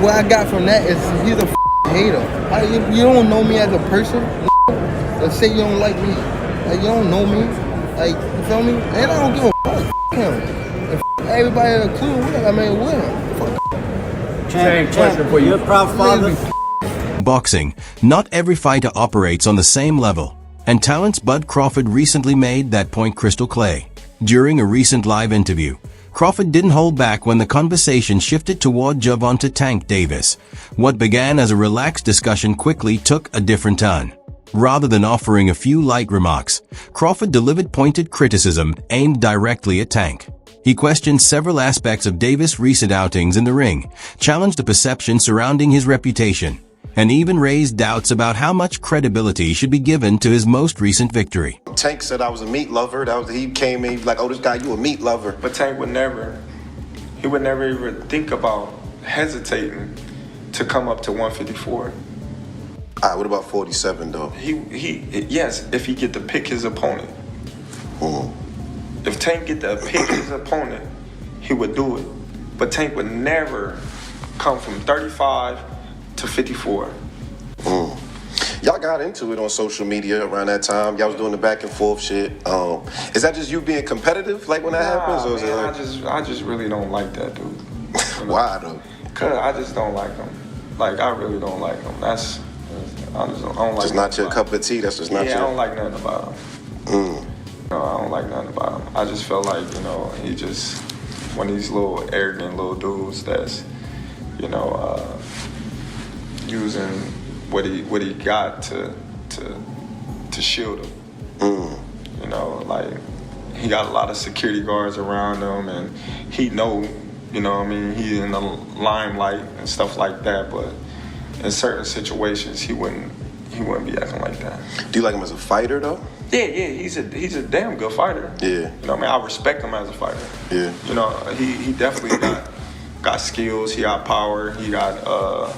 what I got from that is he's a hater. You don't know me as a person. Let's say you don't like me. Like, you don't know me. Like, you feel me? And I don't give a fuck. Him. And everybody in the crew, I mean, with him. Tank, question for you. You're a proud father. Boxing, not every fighter operates on the same level, and talent's Bud Crawford recently made that point crystal clear. During a recent live interview, Crawford didn't hold back when the conversation shifted toward Gervonta Tank Davis. What began as a relaxed discussion quickly took a different turn. Rather than offering a few light remarks, Crawford delivered pointed criticism aimed directly at Tank. He questioned several aspects of Davis' recent outings in the ring, challenged the perception surrounding his reputation, and even raised doubts about how much credibility should be given to his most recent victory. Tank said I was a meat lover. He came in like, oh, this guy, you a meat lover. But Tank would never even think about hesitating to come up to 154. All right, what about 47 though? Yes, if he get to pick his opponent. If Tank get to pick his opponent, he would do it. But Tank would never come from 35 to 54. Y'all got into it on social media around that time. Y'all was doing the back and forth shit. Is that just you being competitive, like when that happens, or is it like... I just really don't like that dude. You know? Why though? Cause I just don't like him. Like, I really don't like him. I don't like. It's not your cup of tea. That's just not your. I don't like nothing about him. No, I don't like nothing about him. I just feel like, you know, he just one of these little arrogant little dudes that's, you know, using what he got to shield him. You know, like, he got a lot of security guards around him, and he know, you know what I mean, he's in the limelight and stuff like that, but in certain situations he wouldn't be acting like that. Do you like him as a fighter though? Yeah, he's a damn good fighter. Yeah. You know what I mean? I respect him as a fighter. Yeah. You know, he definitely got skills, he got power, he got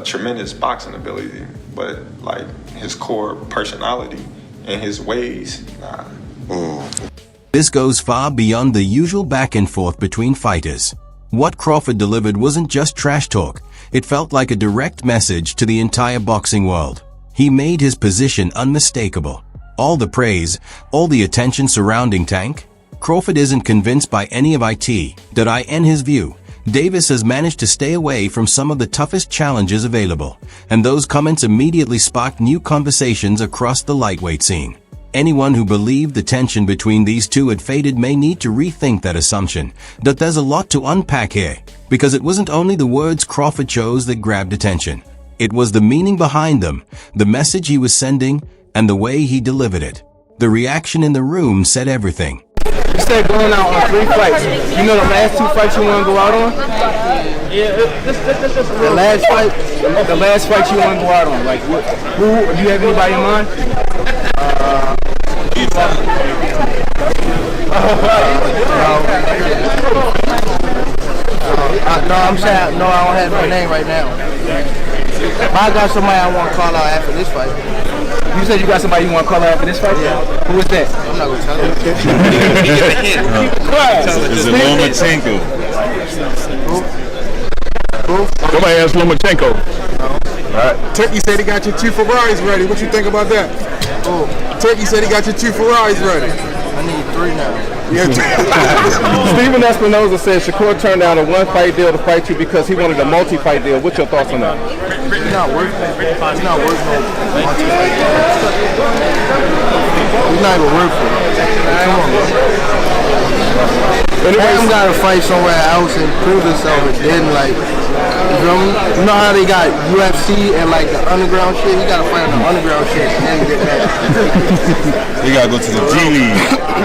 tremendous boxing ability, but like his core personality and his ways, nah. This goes far beyond the usual back and forth between fighters. What Crawford delivered wasn't just trash talk, it felt like a direct message to the entire boxing world. He made his position unmistakable. All the praise, all the attention surrounding Tank. Crawford isn't convinced by any of it. In his view, Davis has managed to stay away from some of the toughest challenges available, and those comments immediately sparked new conversations across the lightweight scene. Anyone who believed the tension between these two had faded may need to rethink that assumption. But there's a lot to unpack here, because it wasn't only the words Crawford chose that grabbed attention. It was the meaning behind them, the message he was sending, and the way he delivered it. The reaction in the room said everything. You said going out on 3 fights. You know the last 2 fights you want to go out on? Yeah, the last fight you want to go out on. Like, who? Do you have anybody in mind? No, I'm saying, no, I don't have my name right now. But I got somebody I want to call out after this fight. You said you got somebody you want to call out after this fight? Yeah. Who is that? I'm not going to tell you. Is it Lomachenko? Who? Somebody asked Lomachenko. No. All right. Turkey said he got your 2 Ferraris ready. What you think about that? Who? Turkey said he got your 2 Ferraris ready. I need 3 now. Yeah. Steven Espinoza said Shakur turned down a 1-fight deal to fight you because he wanted a multi-fight deal. What's your thoughts on that? He's not worth it. He's not worth no multi-fight deal. He's not even worth it. Come on, bro. Adam got to fight somewhere else and prove himself, and then, like, you feel me? You know how they got UFC and like the underground shit? He got to fight on the underground shit and then get that. You gotta go to the G League.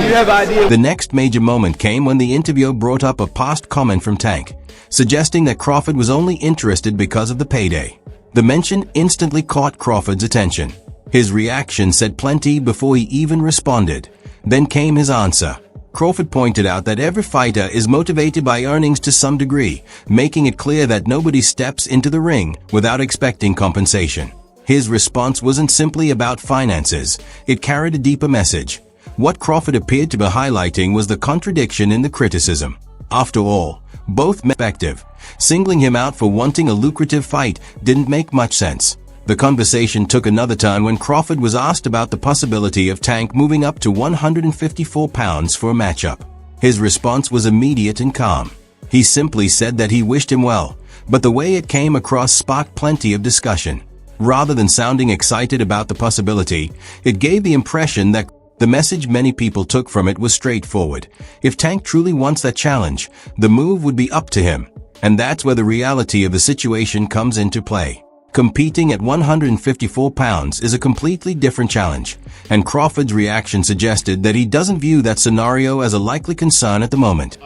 You have an idea? The next major moment came when the interviewer brought up a past comment from Tank, suggesting that Crawford was only interested because of the payday. The mention instantly caught Crawford's attention. His reaction said plenty before he even responded. Then came his answer. Crawford pointed out that every fighter is motivated by earnings to some degree, making it clear that nobody steps into the ring without expecting compensation. His response wasn't simply about finances, it carried a deeper message. What Crawford appeared to be highlighting was the contradiction in the criticism. After all, Both effective. Singling him out for wanting a lucrative fight didn't make much sense. The conversation took another turn when Crawford was asked about the possibility of Tank moving up to 154 pounds for a matchup. His response was immediate and calm. He simply said that he wished him well, but the way it came across sparked plenty of discussion. Rather than sounding excited about the possibility, it gave the impression that the message many people took from it was straightforward. If Tank truly wants that challenge, the move would be up to him. And that's where the reality of the situation comes into play. Competing at 154 pounds is a completely different challenge, and Crawford's reaction suggested that he doesn't view that scenario as a likely concern at the moment.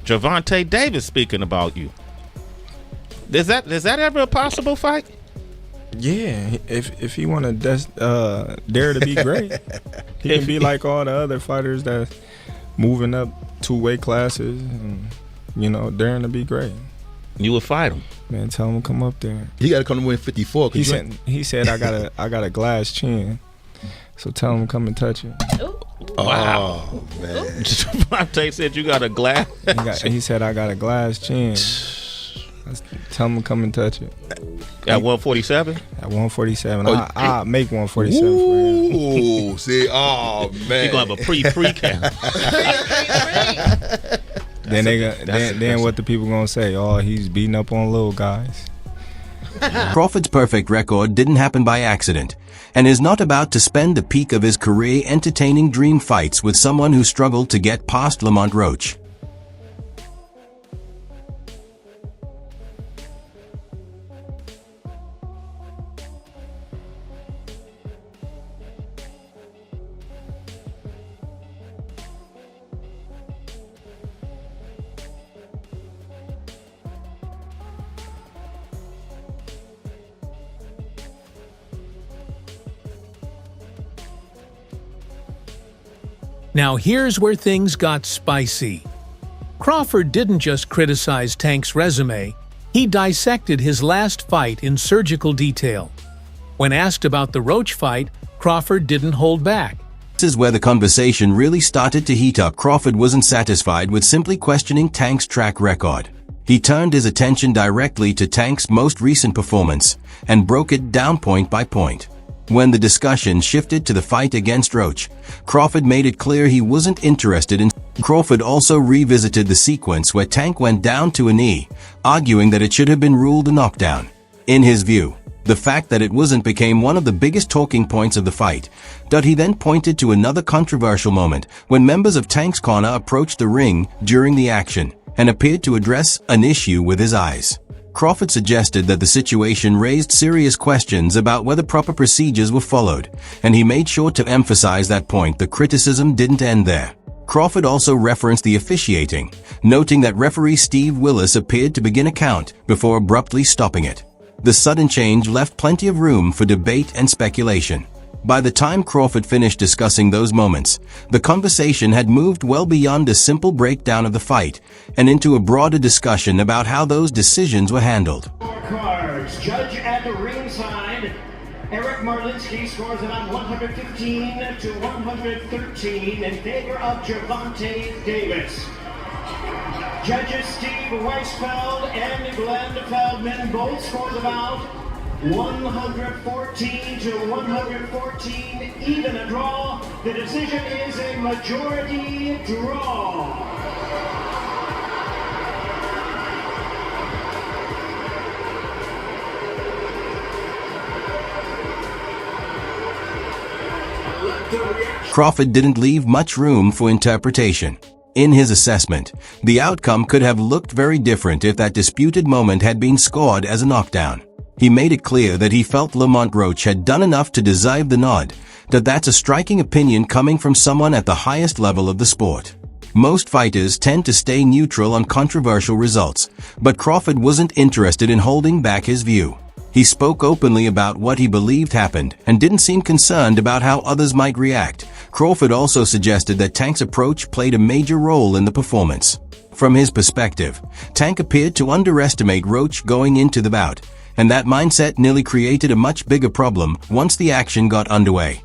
Gervonta Davis speaking about you. Is that ever a possible fight? Yeah, if he want to dare to be great, he can be like all the other fighters that moving up 2 weight classes and, daring to be great. You would fight him. Man, tell him to come up there. He got to come to win 54. He said I got a glass chin, so tell him to come and touch it. Wow, man. Gervonta said you got a glass. He said I got a glass chin. Tell him to come and touch it. At 147? At 147. I'll make 147 for him. Ooh, see, oh, man. He's going to have a pre-count. Then what the people going to say? Oh, he's beating up on little guys. Crawford's perfect record didn't happen by accident, and is not about to spend the peak of his career entertaining dream fights with someone who struggled to get past Lamont Roach. Now here's where things got spicy. Crawford didn't just criticize Tank's resume, he dissected his last fight in surgical detail. When asked about the Roach fight, Crawford didn't hold back. This is where the conversation really started to heat up. Crawford wasn't satisfied with simply questioning Tank's track record. He turned his attention directly to Tank's most recent performance and broke it down point by point. When the discussion shifted to the fight against Roach, Crawford made it clear he wasn't interested in. Crawford also revisited the sequence where Tank went down to a knee, arguing that it should have been ruled a knockdown. In his view, the fact that it wasn't became one of the biggest talking points of the fight. He then pointed to another controversial moment when members of Tank's corner approached the ring during the action and appeared to address an issue with his eyes. Crawford suggested that the situation raised serious questions about whether proper procedures were followed, and he made sure to emphasize that point. The criticism didn't end there. Crawford also referenced the officiating, noting that referee Steve Willis appeared to begin a count before abruptly stopping it. The sudden change left plenty of room for debate and speculation. By the time Crawford finished discussing those moments, the conversation had moved well beyond a simple breakdown of the fight and into a broader discussion about how those decisions were handled. Cards. Judge at the ringside, Eric Marlinsky scores it on 115 to 113 in favor of Gervonta Davis. Judges Steve Weisfeld and Glenn Feldman both scored about 114 to 114, even a draw. The decision is a majority draw. Crawford didn't leave much room for interpretation. In his assessment, the outcome could have looked very different if that disputed moment had been scored as a knockdown. He made it clear that he felt Lamont Roach had done enough to deserve the nod. That's a striking opinion coming from someone at the highest level of the sport. Most fighters tend to stay neutral on controversial results, but Crawford wasn't interested in holding back his view. He spoke openly about what he believed happened and didn't seem concerned about how others might react. Crawford also suggested that Tank's approach played a major role in the performance. From his perspective, Tank appeared to underestimate Roach going into the bout, and that mindset nearly created a much bigger problem once the action got underway.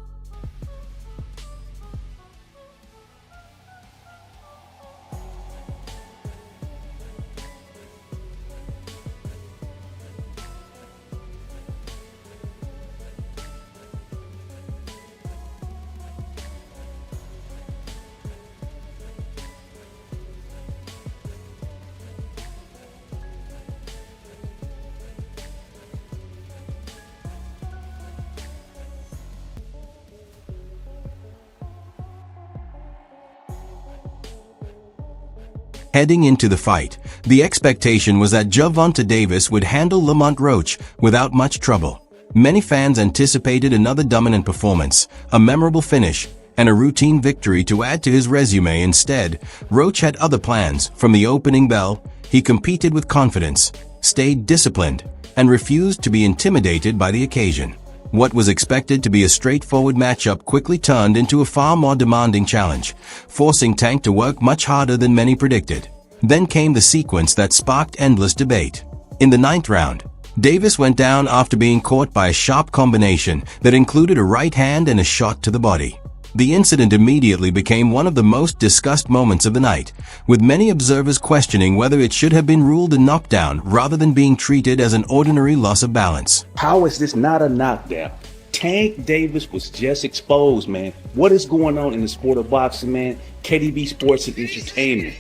Heading into the fight, the expectation was that Gervonta Davis would handle Lamont Roach without much trouble. Many fans anticipated another dominant performance, a memorable finish, and a routine victory to add to his resume. Instead, Roach had other plans. From the opening bell, he competed with confidence, stayed disciplined, and refused to be intimidated by the occasion. What was expected to be a straightforward matchup quickly turned into a far more demanding challenge, forcing Tank to work much harder than many predicted. Then came the sequence that sparked endless debate. In the 9th round, Davis went down after being caught by a sharp combination that included a right hand and a shot to the body. The incident immediately became one of the most discussed moments of the night, with many observers questioning whether it should have been ruled a knockdown rather than being treated as an ordinary loss of balance. How is this not a knockdown? Tank Davis was just exposed, man. What is going on in the sport of boxing, man? KDB Sports and Entertainment.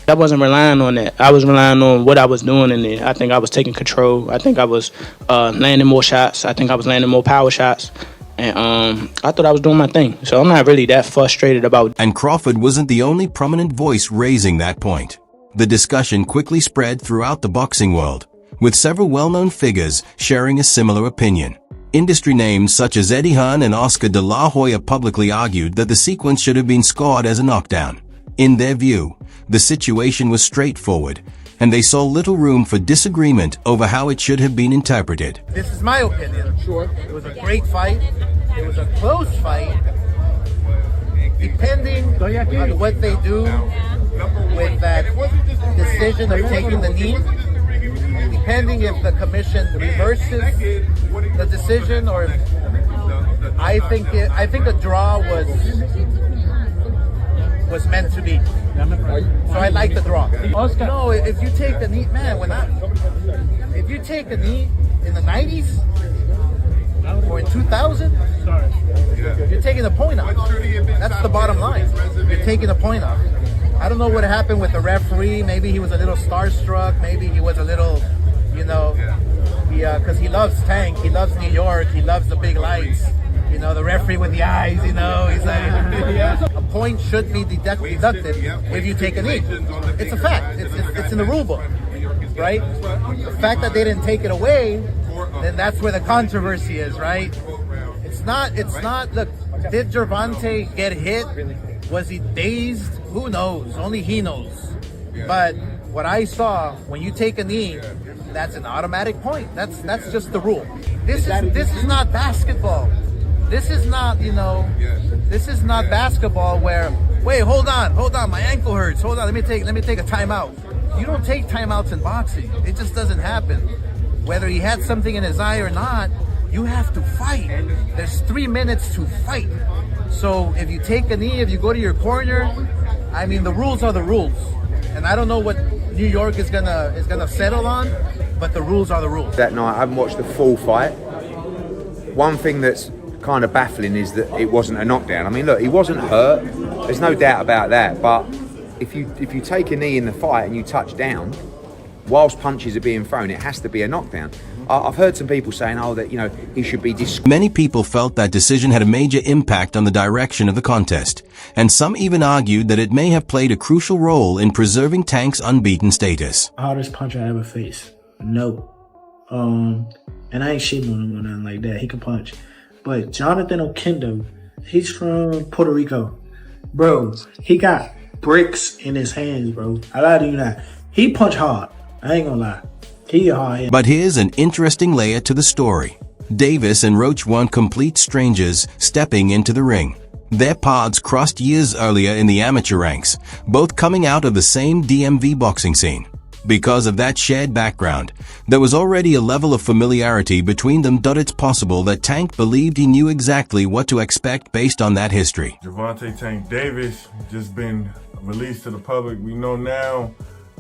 I wasn't relying on that. I was relying on what I was doing in there. I think I was taking control. I think I was landing more shots. I think I was landing more power shots. And I thought I was doing my thing. So I'm not really that frustrated about. And Crawford wasn't the only prominent voice raising that point. The discussion quickly spread throughout the boxing world, with several well-known figures sharing a similar opinion. Industry names such as Eddie Hearn and Oscar de la Hoya publicly argued that the sequence should have been scored as a knockdown. In their view, the situation was straightforward, and they saw little room for disagreement over how it should have been interpreted. This is my opinion. Sure. It was a great fight. It was a close fight. Depending on what they do with that decision of taking the knee, depending if the commission reverses the decision, or I think the draw was meant to be. So I like the draw. No, if you take the knee, man, if you take a knee in the 90s or in 2000, you're taking a point off. That's the bottom line. You're taking a point off. I don't know what happened with the referee. Maybe he was a little starstruck. Maybe he was a little, because he loves Tank. He loves New York. He loves the big lights. The referee with the eyes, he's like, a point should be deducted if you take a knee. It's a fact. It's in the rule book, right? The fact that they didn't take it away, then that's where the controversy is, right? It's not, look, did Gervonta get hit? Was he dazed? Who knows? Only he knows. But what I saw, when you take a knee, that's an automatic point. That's just the rule. This is not basketball. This is not, this is not basketball where, wait, hold on, my ankle hurts. Hold on, let me take a timeout. You don't take timeouts in boxing. It just doesn't happen. Whether he had something in his eye or not, you have to fight. There's 3 minutes to fight. So if you take a knee, if you go to your corner, I mean, the rules are the rules. And I don't know what New York is gonna settle on, but the rules are the rules. That night, I haven't watched the full fight. One thing that's kind of baffling is that it wasn't a knockdown. I mean, look, he wasn't hurt. There's no doubt about that. But if you take a knee in the fight and you touch down, whilst punches are being thrown, it has to be a knockdown. I've heard some people saying, that he should be Many people felt that decision had a major impact on the direction of the contest, and some even argued that it may have played a crucial role in preserving Tank's unbeaten status. Hardest punch I ever faced. No. And I ain't shitting on him or nothing like that. He can punch. But Jonathan Oquendo, he's from Puerto Rico. Bro, he got bricks in his hands, bro. I lie to you not. He punch hard. I ain't gonna lie. He hard. But here's an interesting layer to the story. Davis and Roach weren't complete strangers stepping into the ring. Their paths crossed years earlier in the amateur ranks, both coming out of the same DMV boxing scene. Because of that shared background, there was already a level of familiarity between them. It's possible that Tank believed he knew exactly what to expect based on that history. Gervonta Tank Davis just been released to the public. We know now,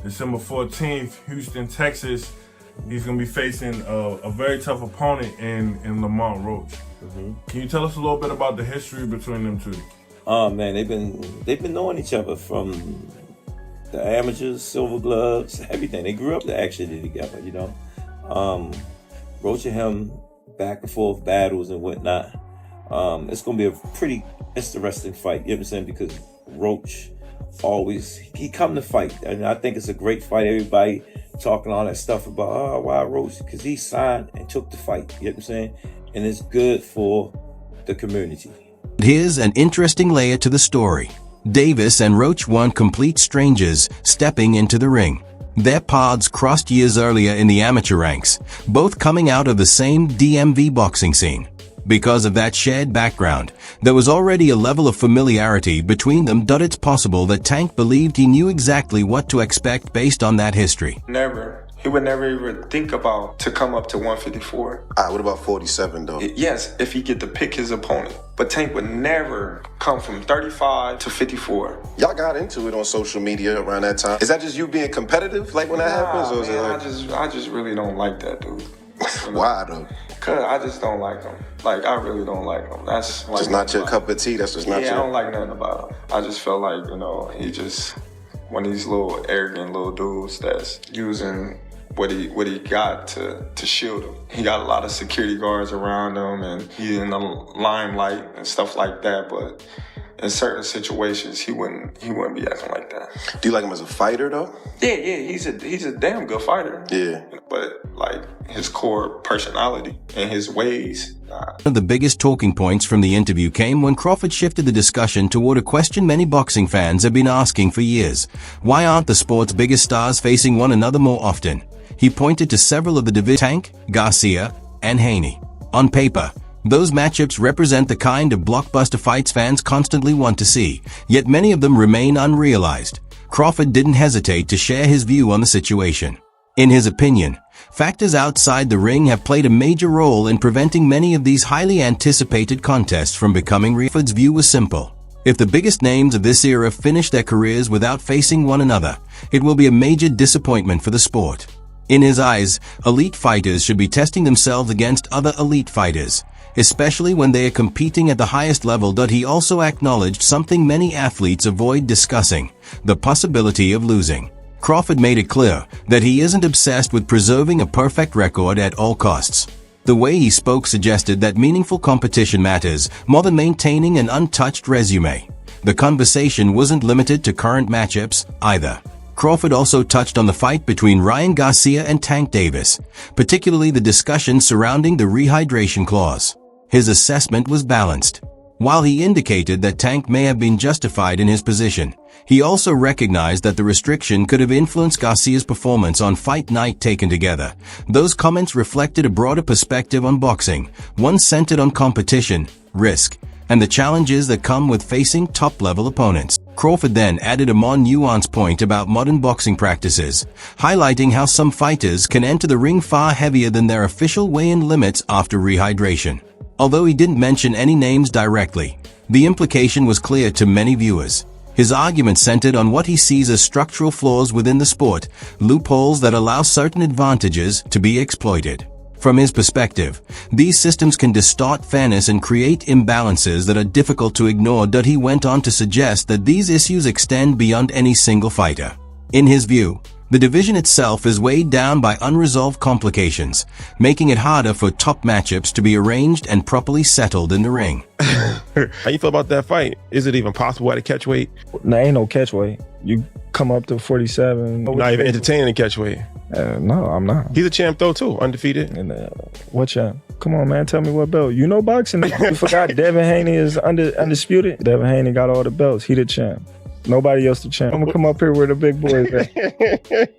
December 14th, Houston, Texas, he's going to be facing a very tough opponent in Lamont Roach. Can you tell us a little bit about the history between them two? Man, they've been knowing each other from the amateurs, silver gloves, everything. They grew up actually together, Roach and him back and forth battles and whatnot. It's going to be a pretty interesting fight, you know what I'm saying? Because Roach always, he come to fight. And I think it's a great fight. Everybody talking all that stuff about, oh, why Roach? Because he signed and took the fight. You know what I'm saying? And it's good for the community. Here's an interesting layer to the story. Davis and Roach weren't complete strangers stepping into the ring. Their paths crossed years earlier in the amateur ranks, both coming out of the same DMV boxing scene. Because of that shared background, there was already a level of familiarity between them. It's possible that Tank believed he knew exactly what to expect based on that history. Never. He would never even think about to come up to 154. What about 47 though? Yes, if he get to pick his opponent. But Tank would never come from 35 to 54. Y'all got into it on social media around that time. Is that just you being competitive, like when that happens, or is it like... I just really don't like that dude. Why though? Cause I just don't like him. Like, I really don't like him. That's like just not your cup of tea. That's just not your... I don't like nothing about him. I just felt like, you know, he just one of these little arrogant little dudes that's using what he got to shield him. He got a lot of security guards around him, and he's in the limelight and stuff like that. But in certain situations, he wouldn't be acting like that. Do you like him as a fighter though? Yeah, he's a damn good fighter. Yeah, but like his core personality and his ways. One of the biggest talking points from the interview came when Crawford shifted the discussion toward a question many boxing fans have been asking for years. Why aren't the sport's biggest stars facing one another more often? He pointed to several of the divisions: Tank, Garcia, and Haney. On paper, those matchups represent the kind of blockbuster fights fans constantly want to see, yet many of them remain unrealized. Crawford didn't hesitate to share his view on the situation. In his opinion, factors outside the ring have played a major role in preventing many of these highly anticipated contests from becoming real. Crawford's view was simple. If the biggest names of this era finish their careers without facing one another, it will be a major disappointment for the sport. In his eyes, elite fighters should be testing themselves against other elite fighters, especially when they are competing at the highest level. He also acknowledged something many athletes avoid discussing: the possibility of losing. Crawford made it clear that he isn't obsessed with preserving a perfect record at all costs. The way he spoke suggested that meaningful competition matters more than maintaining an untouched resume. The conversation wasn't limited to current matchups either. Crawford also touched on the fight between Ryan Garcia and Tank Davis, particularly the discussion surrounding the rehydration clause. His assessment was balanced. While he indicated that Tank may have been justified in his position, he also recognized that the restriction could have influenced Garcia's performance on fight night taken together. Those comments reflected a broader perspective on boxing, one centered on competition, risk, and the challenges that come with facing top-level opponents. Crawford then added a more nuanced point about modern boxing practices, highlighting how some fighters can enter the ring far heavier than their official weigh-in limits after rehydration. Although he didn't mention any names directly, the implication was clear to many viewers. His argument centered on what he sees as structural flaws within the sport, loopholes that allow certain advantages to be exploited. From his perspective, these systems can distort fairness and create imbalances that are difficult to ignore. He went on to suggest that these issues extend beyond any single fighter. In his view, the division itself is weighed down by unresolved complications, making it harder for top matchups to be arranged and properly settled in the ring. How you feel about that fight? Is it even possible at a catch weight? No, ain't no catch weight. You come up to 47. You're not even entertaining the catch weight. No, I'm not. He's a champ though too, undefeated. And what champ? Come on, man, tell me what belt. You know boxing. You forgot Devin Haney is undisputed. Devin Haney got all the belts. He the champ. Nobody else the champ. I'm gonna come up here where the big boys at.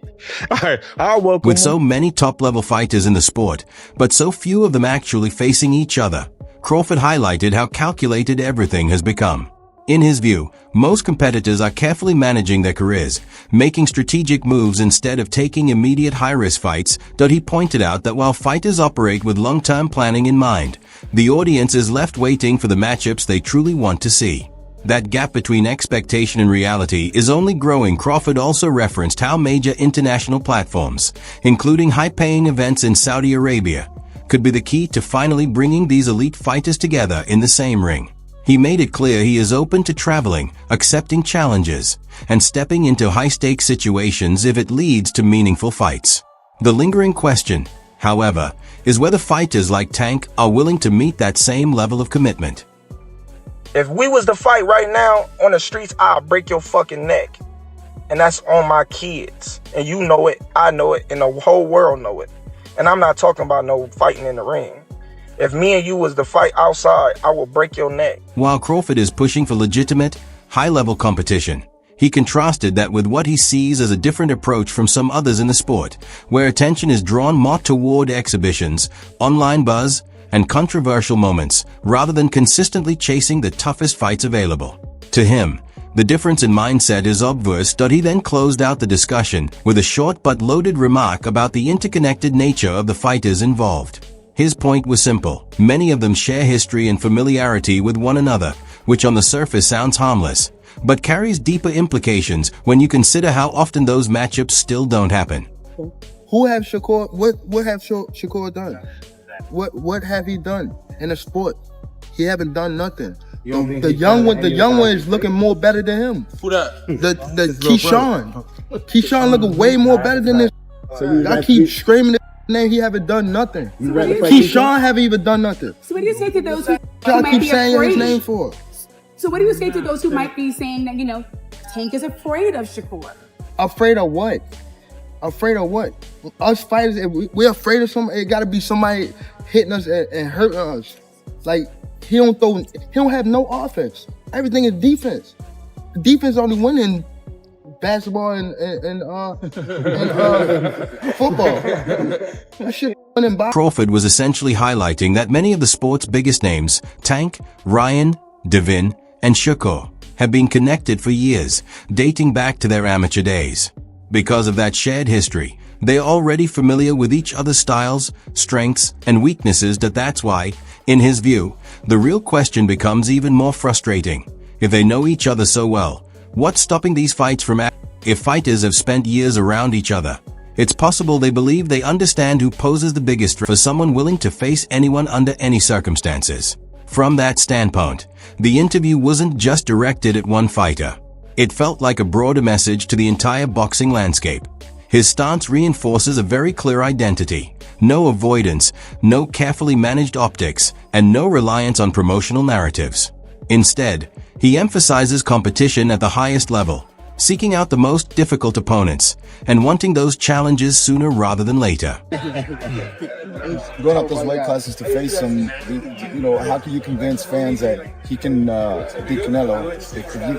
All right, I'll welcome. With so many top-level fighters in the sport, but so few of them actually facing each other, Crawford highlighted how calculated everything has become. In his view, most competitors are carefully managing their careers, making strategic moves instead of taking immediate high-risk fights. He pointed out that while fighters operate with long-term planning in mind, the audience is left waiting for the matchups they truly want to see. That gap between expectation and reality is only growing. Crawford also referenced how major international platforms, including high-paying events in Saudi Arabia, could be the key to finally bringing these elite fighters together in the same ring. He made it clear he is open to traveling, accepting challenges, and stepping into high-stakes situations if it leads to meaningful fights. The lingering question, however, is whether fighters like Tank are willing to meet that same level of commitment. If we was to fight right now on the streets, I'll break your fucking neck. And that's on my kids. And you know it, I know it, and the whole world know it. And I'm not talking about no fighting in the ring. If me and you was to fight outside, I will break your neck. While Crawford is pushing for legitimate, high-level competition, he contrasted that with what he sees as a different approach from some others in the sport, where attention is drawn more toward exhibitions, online buzz, and controversial moments, rather than consistently chasing the toughest fights available. To him, the difference in mindset is obvious. He then closed out the discussion with a short but loaded remark about the interconnected nature of the fighters involved. His point was simple. Many of them share history and familiarity with one another, which on the surface sounds harmless, but carries deeper implications when you consider how often those matchups still don't happen. Who have Shakur? What have Shakur done? What have he done in the sport? He haven't done nothing. The young one is looking more better than him. Who that? The Keyshawn looking way more better than this. So I keep screaming his name. He haven't done nothing. Keyshawn haven't even done nothing. So what do you say to those who Y'all might keep be saying afraid? his name for? So what do you say to those who might be saying that, you know, Tank is afraid of Shakur? Afraid of what? Afraid of what? Us fighters, if we're afraid of somebody, it gotta be somebody hitting us and hurting us. Like, he don't have no offense. Everything is defense. Defense only win in basketball and football. That shit in boxing. Crawford was essentially highlighting that many of the sport's biggest names, Tank, Ryan, Devin, and Shakur, have been connected for years, dating back to their amateur days. Because of that shared history, they are already familiar with each other's styles, strengths, and weaknesses. That's why, in his view, the real question becomes even more frustrating. If they know each other so well, what's stopping these fights from happening? If fighters have spent years around each other, it's possible they believe they understand who poses the biggest threat for someone willing to face anyone under any circumstances. From that standpoint, the interview wasn't just directed at one fighter. It felt like a broader message to the entire boxing landscape. His stance reinforces a very clear identity. No avoidance, no carefully managed optics, and no reliance on promotional narratives. Instead, he emphasizes competition at the highest level, seeking out the most difficult opponents, and wanting those challenges sooner rather than later. Going up those weight classes to face him, you know, how can you convince fans that he can beat Canelo?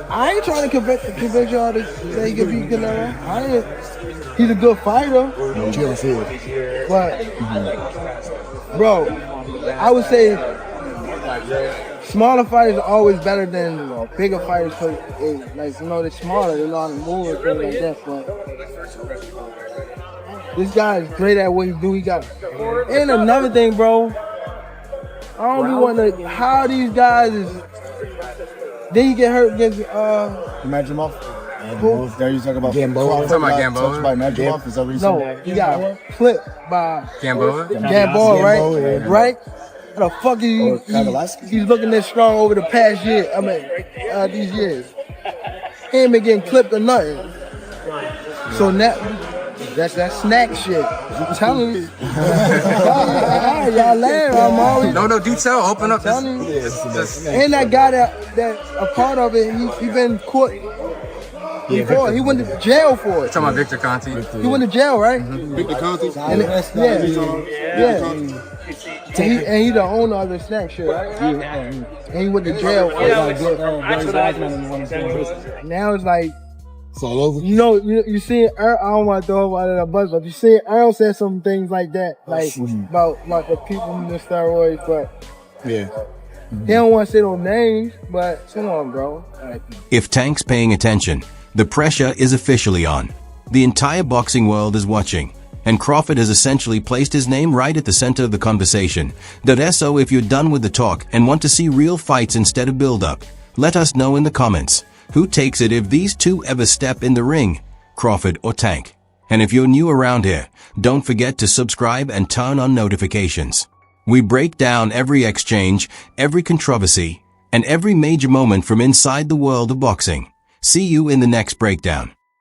I ain't trying to convince y'all that he can beat Canelo. He's a good fighter. But, bro, I would say smaller fighters are always better than bigger fighters because, like, you know, they're smaller, they know how to move and things like that. But this guy is great at what he do. He got, and another thing, bro, I don't be wanting to, how these guys is, then he get hurt against, Imagine there you talk about Gamboa. Talking about Gamboa. By Imagine is that what you said? No, he got clipped by Gamboa, right? Yeah. Right? How the fuck he's looking this strong over the past year? I mean, these years. He ain't been getting clipped or nothing. So now, that's that snack shit. I'm telling you. Y'all laugh. I'm always. No, do tell. Open up. And that guy that's a part of it, he been caught. Before. He went to jail for it. Talking about Victor Conti. He went to jail, right? Victor Conti? Yeah. And he the owner of the snack shit, right? And he went to jail for it. Now it's like, it's all over. You know, you see, I don't want to throw him out of the bus, but you see, Earl said some things like that, like about the people in the steroids, but yeah. He don't want to say no names, but come on, bro. If Tank's paying attention, the pressure is officially on. The entire boxing world is watching, and Crawford has essentially placed his name right at the center of the conversation. So if you're done with the talk and want to see real fights instead of build-up, let us know in the comments. Who takes it if these two ever step in the ring, Crawford or Tank? And if you're new around here, don't forget to subscribe and turn on notifications. We break down every exchange, every controversy, and every major moment from inside the world of boxing. See you in the next breakdown.